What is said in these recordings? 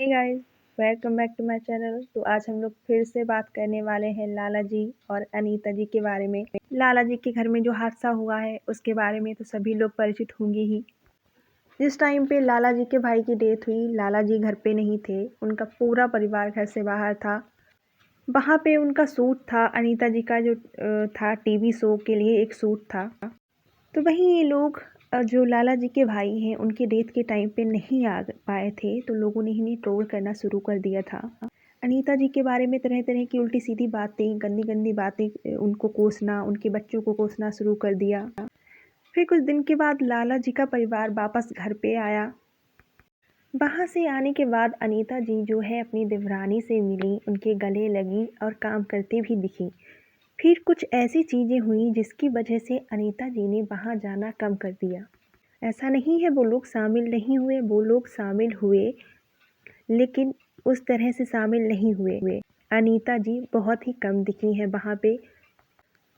Guys, welcome back to my channel. तो आज हम लोग फिर से बात करने वाले हैं लाला जी और अनीता जी के बारे में। लाला जी के घर में जो हादसा हुआ है उसके बारे में तो सभी लोग परिचित होंगे ही। जिस टाइम पे लाला जी के भाई की डेथ हुई, लाला जी घर पे नहीं थे, उनका पूरा परिवार घर से बाहर था। वहाँ पे उनका शूट था, अनीता जी का जो था टीवी शो के लिए एक शूट था। तो वहीं ये लोग जो लाला जी के भाई हैं उनकी डेथ के टाइम पे नहीं आ पाए थे, तो लोगों ने इन्हें ट्रोल करना शुरू कर दिया था। अनीता जी के बारे में तरह तरह की उल्टी सीधी बातें, गंदी गंदी बातें उनको कोसना, उनके बच्चों को कोसना शुरू कर दिया। फिर कुछ दिन के बाद लाला जी का परिवार वापस घर पे आया। वहाँ से आने के बाद अनीता जी जो है अपनी देवरानी से मिली, उनके गले लगी और काम करती भी दिखी। फिर कुछ ऐसी चीज़ें हुई जिसकी वजह से अनीता जी ने वहाँ जाना कम कर दिया। ऐसा नहीं है वो लोग शामिल नहीं हुए, वो लोग शामिल हुए, लेकिन उस तरह से शामिल नहीं हुए। अनीता जी बहुत ही कम दिखी हैं वहाँ पे।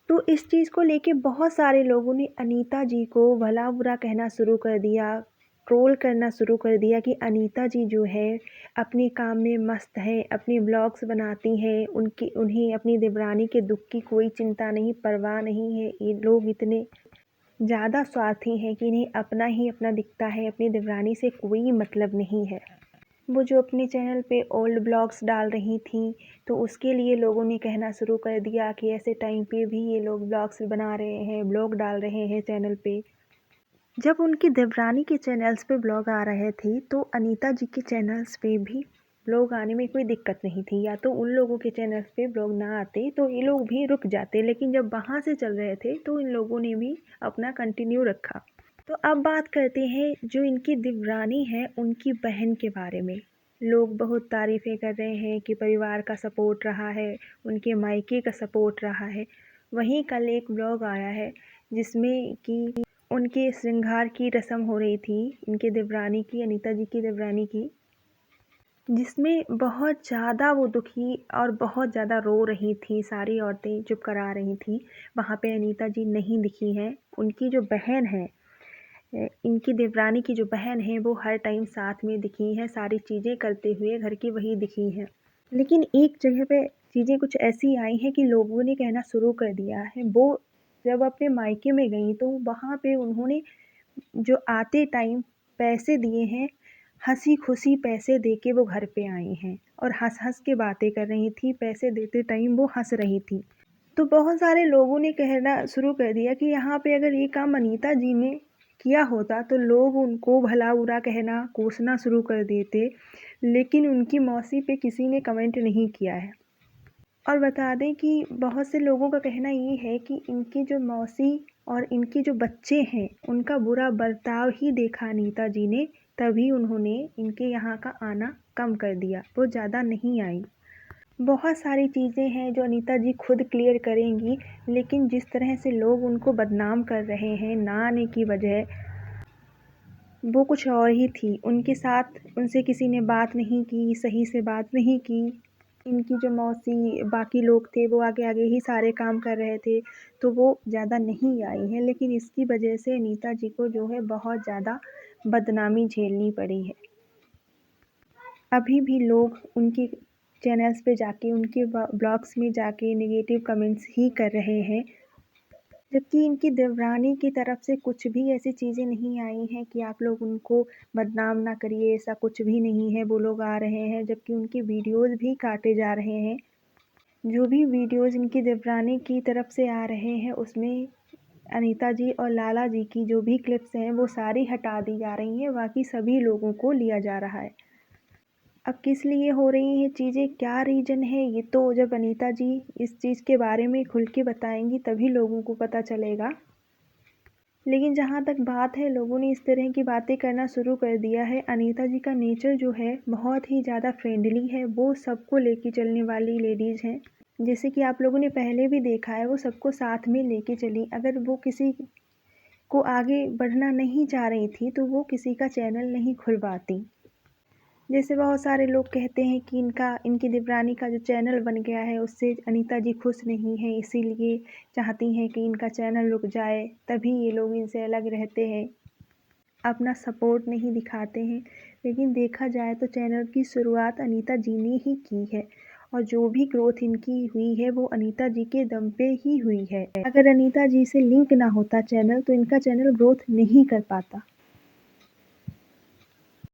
तो इस चीज़ को लेके बहुत सारे लोगों ने अनीता जी को भला बुरा कहना शुरू कर दिया, ट्रोल करना शुरू कर दिया कि अनीता जी जो है अपने काम में मस्त है, अपने ब्लॉग्स बनाती हैं, उन्हें अपनी देवरानी के दुख की कोई चिंता नहीं, परवाह नहीं है। ये लोग इतने ज़्यादा स्वार्थी हैं कि इन्हें अपना ही अपना दिखता है, अपनी देवरानी से कोई मतलब नहीं है। वो जो अपने चैनल पे ओल्ड ब्लॉग्स डाल रही थी, तो उसके लिए लोगों ने कहना शुरू कर दिया कि ऐसे टाइम पे भी ये लोग ब्लॉग्स बना रहे हैं, ब्लॉग डाल रहे हैं चैनल पे। जब उनकी देवरानी के चैनल्स पे ब्लॉग आ रहे थे, तो अनीता जी के चैनल्स पे भी ब्लॉग आने में कोई दिक्कत नहीं थी। या तो उन लोगों के चैनल्स पे ब्लॉग ना आते तो ये लोग भी रुक जाते, लेकिन जब वहाँ से चल रहे थे तो इन लोगों ने भी अपना कंटिन्यू रखा। तो अब बात करते हैं जो इनकी देवरानी है उनकी बहन के बारे में। लोग बहुत तारीफ़ें कर रहे हैं कि परिवार का सपोर्ट रहा है, उनके मायके का सपोर्ट रहा है। वहीं कल एक ब्लॉग आया है जिसमें कि उनके श्रृंगार की रस्म हो रही थी, इनके देवरानी की, अनीता जी की देवरानी की, जिसमें बहुत ज़्यादा वो दुखी और बहुत ज़्यादा रो रही थी, सारी औरतें चुप करा रही थी। वहाँ पे अनीता जी नहीं दिखी हैं। उनकी जो बहन है, इनकी देवरानी की जो बहन है, वो हर टाइम साथ में दिखी है, सारी चीज़ें करते हुए घर की वही दिखी हैं। लेकिन एक जगह पे चीज़ें कुछ ऐसी आई हैं कि लोगों ने कहना शुरू कर दिया है। वो जब अपने मायके में गई तो वहाँ पे उन्होंने जो आते टाइम पैसे दिए हैं, हँसी खुशी पैसे दे के वो घर पे आई हैं और हँस हँस के बातें कर रही थी। पैसे देते टाइम वो हँस रही थी। तो बहुत सारे लोगों ने कहना शुरू कर दिया कि यहाँ पे अगर ये काम अनीता जी ने किया होता तो लोग उनको भला बुरा कहना, कोसना शुरू कर देते, लेकिन उनकी मौसी पे किसी ने कमेंट नहीं किया है। और बता दें कि बहुत से लोगों का कहना ये है कि इनकी जो मौसी और इनके जो बच्चे हैं, उनका बुरा बर्ताव ही देखा अनीता जी ने, तभी उन्होंने इनके यहाँ का आना कम कर दिया, वो ज़्यादा नहीं आई। बहुत सारी चीज़ें हैं जो अनीता जी खुद क्लियर करेंगी, लेकिन जिस तरह से लोग उनको बदनाम कर रहे हैं ना आने की वजह, वो कुछ और ही थी। उनके साथ उनसे किसी ने बात नहीं की, सही से बात नहीं की। इनकी जो मौसी बाकी लोग थे वो आगे आगे ही सारे काम कर रहे थे, तो वो ज़्यादा नहीं आई हैं। लेकिन इसकी वजह से अनीता जी को जो है बहुत ज़्यादा बदनामी झेलनी पड़ी है। अभी भी लोग उनके चैनल्स पे जाके, उनके ब्लॉग्स में जाके नेगेटिव कमेंट्स ही कर रहे हैं, जबकि इनकी देवरानी की तरफ से कुछ भी ऐसी चीज़ें नहीं आई हैं कि आप लोग उनको बदनाम ना करिए, ऐसा कुछ भी नहीं है। वो लोग आ रहे हैं, जबकि उनकी वीडियोज़ भी काटे जा रहे हैं। जो भी वीडियोज़ इनकी देवरानी की तरफ से आ रहे हैं, उसमें अनीता जी और लाला जी की जो भी क्लिप्स हैं वो सारी हटा दी जा रही हैं, बाकी सभी लोगों को लिया जा रहा है। अब किस लिए हो रही हैं चीज़ें, क्या रीज़न है, ये तो जब अनीता जी इस चीज़ के बारे में खुल के बताएंगी तभी लोगों को पता चलेगा। लेकिन जहाँ तक बात है, लोगों ने इस तरह की बातें करना शुरू कर दिया है। अनीता जी का नेचर जो है बहुत ही ज़्यादा फ्रेंडली है, वो सबको लेके चलने वाली लेडीज़ हैं। जैसे कि आप लोगों ने पहले भी देखा है, वो सबको साथ में लेके चली। अगर वो किसी को आगे बढ़ना नहीं चाह रही थी तो वो किसी का चैनल नहीं खुलवाती। जैसे बहुत सारे लोग कहते हैं कि इनकी देवरानी का जो चैनल बन गया है उससे अनीता जी खुश नहीं हैं, इसीलिए चाहती हैं कि इनका चैनल रुक जाए, तभी ये लोग इनसे अलग रहते हैं, अपना सपोर्ट नहीं दिखाते हैं। लेकिन देखा जाए तो चैनल की शुरुआत अनीता जी ने ही की है और जो भी ग्रोथ इनकी हुई है वो अनीता जी के दम पे ही हुई है। अगर अनीता जी से लिंक ना होता चैनल तो इनका चैनल ग्रोथ नहीं कर पाता।